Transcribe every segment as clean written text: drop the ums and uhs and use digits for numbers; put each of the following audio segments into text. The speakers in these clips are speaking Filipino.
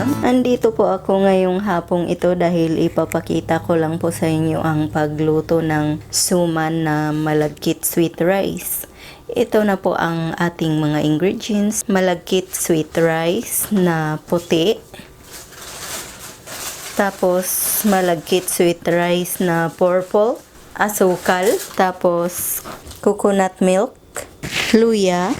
mamamayang. Andito po ako ngayong hapong ito dahil ipapakita ko lang po sa inyo ang pagluto ng suman na malagkit sweet rice. Ito na po ang ating mga ingredients. Malagkit sweet rice na puti. Tapos malagkit sweet rice na purple. Asukal. Tapos coconut milk. Luya.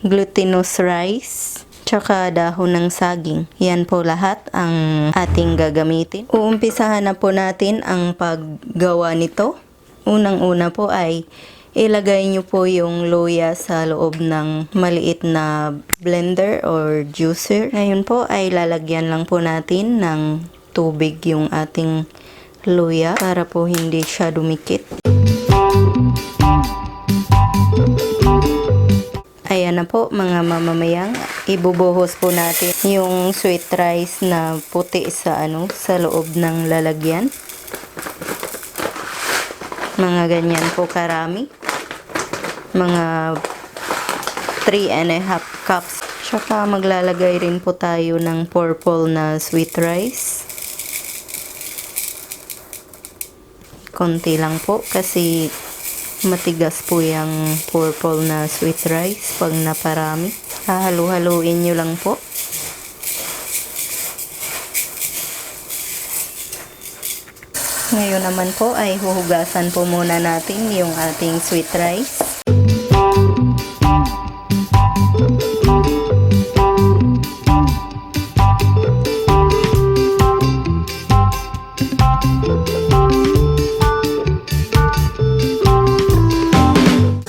Glutinous rice, tsaka dahon ng saging. Yan po lahat ang ating gagamitin. Uumpisahan na po natin ang paggawa nito. Unang-una po ay ilagay nyo po yung luya sa loob ng maliit na blender or juicer. Ngayon po ay lalagyan lang po natin ng tubig yung ating luya para po hindi siya dumikit. Ayan na po mga mamamayang, ibubuhos po natin yung sweet rice na puti sa loob ng lalagyan. Mga ganyan po karami. Mga 3½ cups. Tsaka maglalagay rin po tayo ng purple na sweet rice. Konti lang po kasi matigas po yung purple na sweet rice pag naparami. Hahalu-haluin nyo lang po. Ngayon naman po ay huhugasan po muna natin yung ating sweet rice.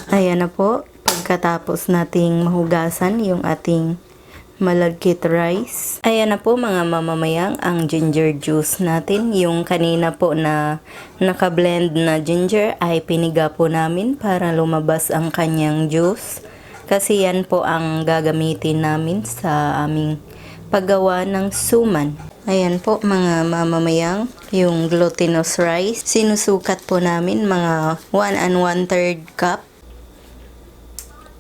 Ayan na po, pagkatapos nating mahugasan yung ating malagkit rice. Ayan na po mga mamamayang ang ginger juice natin. Yung kanina po na nakablend na ginger ay piniga po namin para lumabas ang kanyang juice. Kasi yan po ang gagamitin namin sa aming paggawa ng suman. Ayan po mga mamamayang, yung glutinous rice. Sinusukat po namin mga 1 1/3 cup.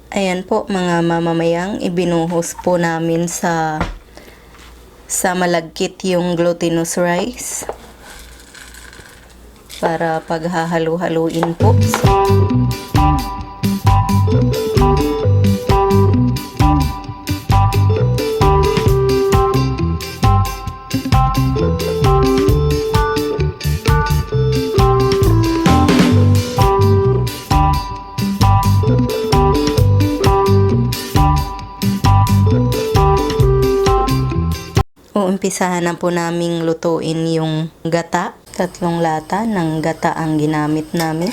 Ayan po mga mamamayang, ibinuhos po namin sa malagkit yung glutinous rice para paghahalu-haluin po. Umpisahan na po naming lutuin yung gata. 3 lata ng gata ang ginamit namin.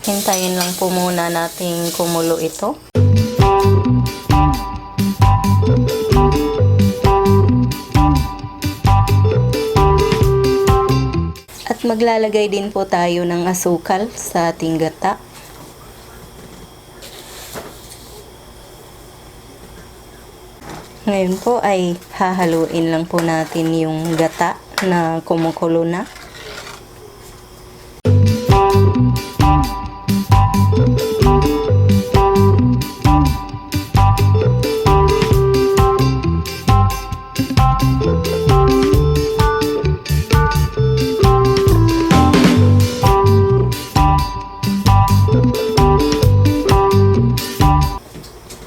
Hintayin lang po muna nating kumulo ito. At maglalagay din po tayo ng asukal sa ating gata. Ngayon po ay hahaluin lang po natin yung gata na kumukulo na.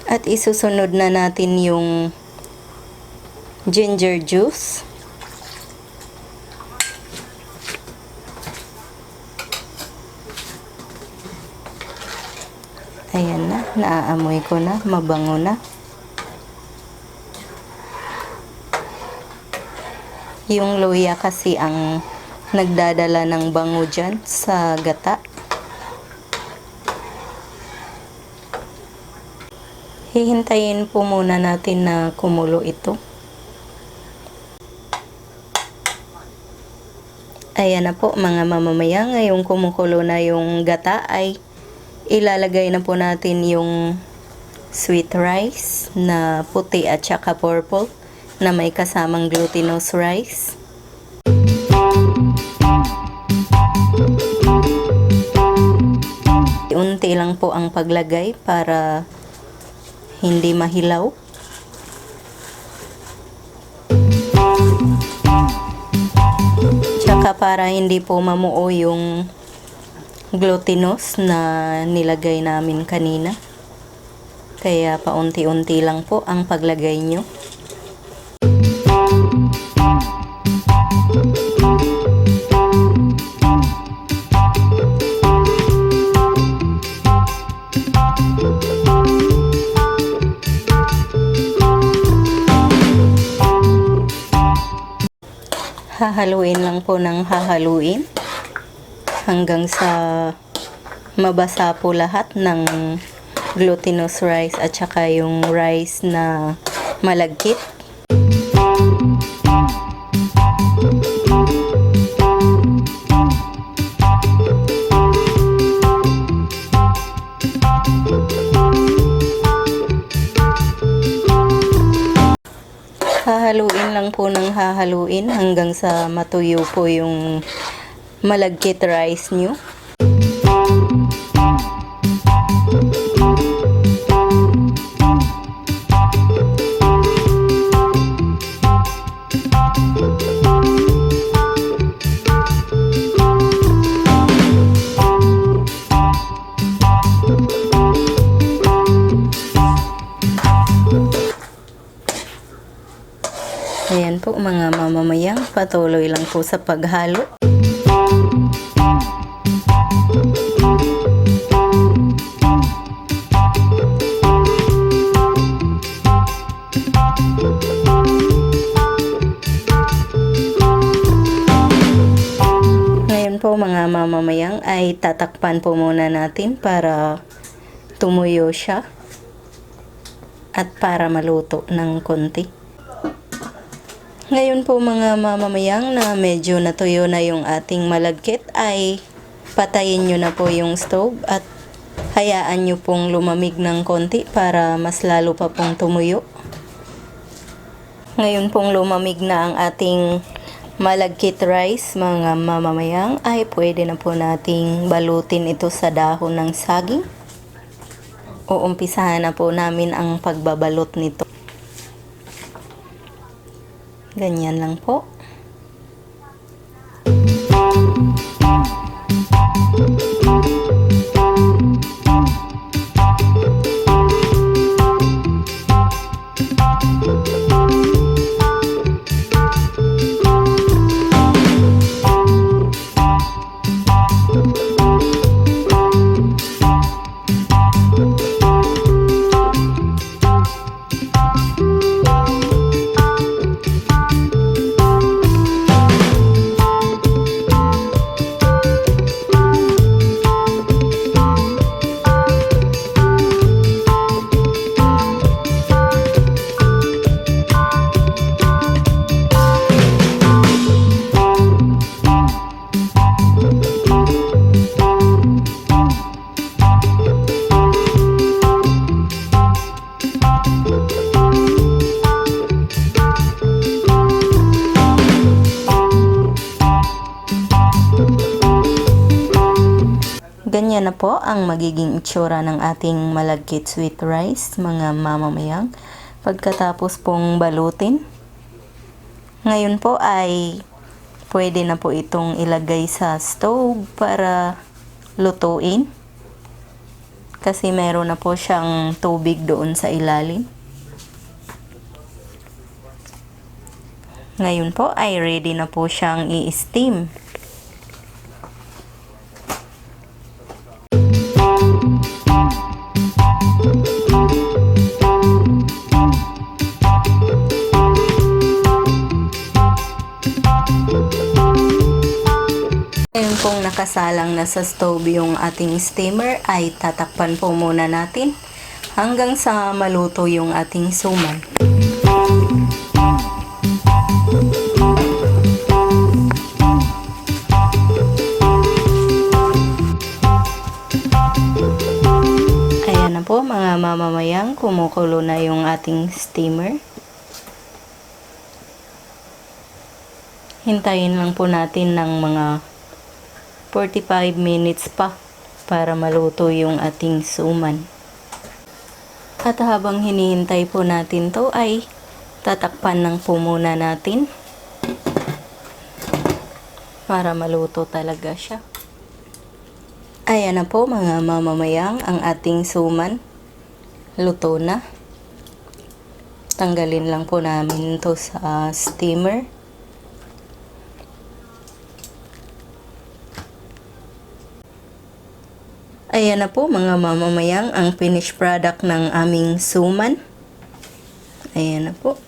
At isusunod na natin yung ginger juice. Ayan na, naaamoy ko na, mabango na. Yung luya kasi ang nagdadala ng bango dyan sa gata. Hihintayin po muna natin na kumulo ito. Ayan na po mga mamamayang, ngayong kumukulo na yung gata ay ilalagay na po natin yung sweet rice na puti at saka purple na may kasamang glutinous rice. Unti lang po ang paglagay para hindi mahilaw. para hindi po mamuo yung glutinous na nilagay namin kanina. Kaya paunti-unti lang po ang paglagay nyo. Hahaluin lang po ng hahaluin hanggang sa mabasa po lahat ng glutinous rice at saka yung rice na malagkit. Hahaluin lang po ng hahaluin hanggang sa matuyo po yung malagkit rice nyo. Ayan po mga mamamayang, patuloy lang po sa paghalo. Ngayon po mga mamamayang ay tatakpan po muna natin para tumuyo siya at para maluto ng konti. Ngayon po mga mamamayang na medyo natuyo na yung ating malagkit ay patayin nyo na po yung stove at hayaan nyo pong lumamig ng konti para mas lalo pa pong tumuyo. Ngayon pong lumamig na ang ating malagkit rice mga mamamayang ay pwede na po nating balutin ito sa dahon ng saging. Uumpisahan na po namin ang pagbabalot nito. Ganyan lang po. Ganyan na po ang magiging itsura ng ating malagkit sweet rice, mga mamamayang, pagkatapos pong balutin. Ngayon po ay pwede na po itong ilagay sa stove para lutuin. Kasi meron na po siyang tubig doon sa ilalim. Ngayon po ay ready na po siyang i-steam. Ngayon pong nakasalang na sa stove yung ating steamer ay tatakpan po muna natin hanggang sa maluto yung ating suman. Ayan na po mga mamamayang, kumukulo na yung ating steamer. Hintayin lang po natin ng mga 45 minutes pa para maluto yung ating suman. At habang hinihintay po natin to ay tatakpan lang po muna natin. para maluto talaga siya. Ayan na po mga mamamayang ang ating suman. Luto na. Tanggalin lang po namin to sa steamer. Ayan na po mga mamamayang ang finished product ng aming suman. Ayan na po.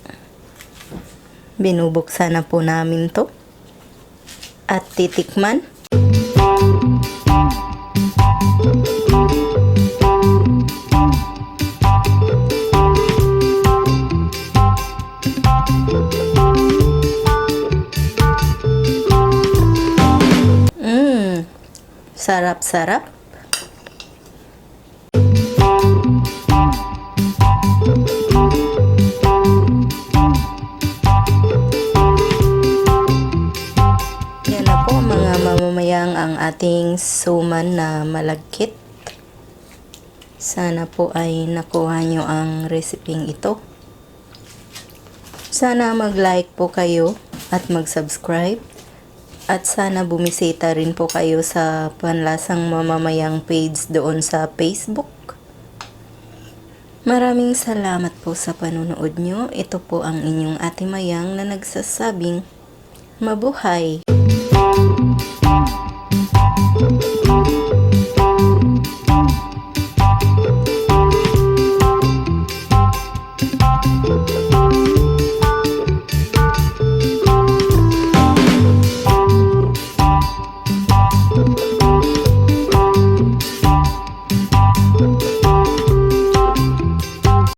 Binubuksan na po namin to. At titikman. Sarap-sarap. Yan na po mga mamamayang ang ating suman na malagkit. Sana po ay nakuha nyo ang reseping ito. Sana mag-like po kayo at mag-subscribe. At sana bumisita rin po kayo sa Panlasang Mamamayang page doon sa Facebook. Maraming salamat po sa panonood nyo. Ito po ang inyong Ate Mayang na nagsasabing mabuhay!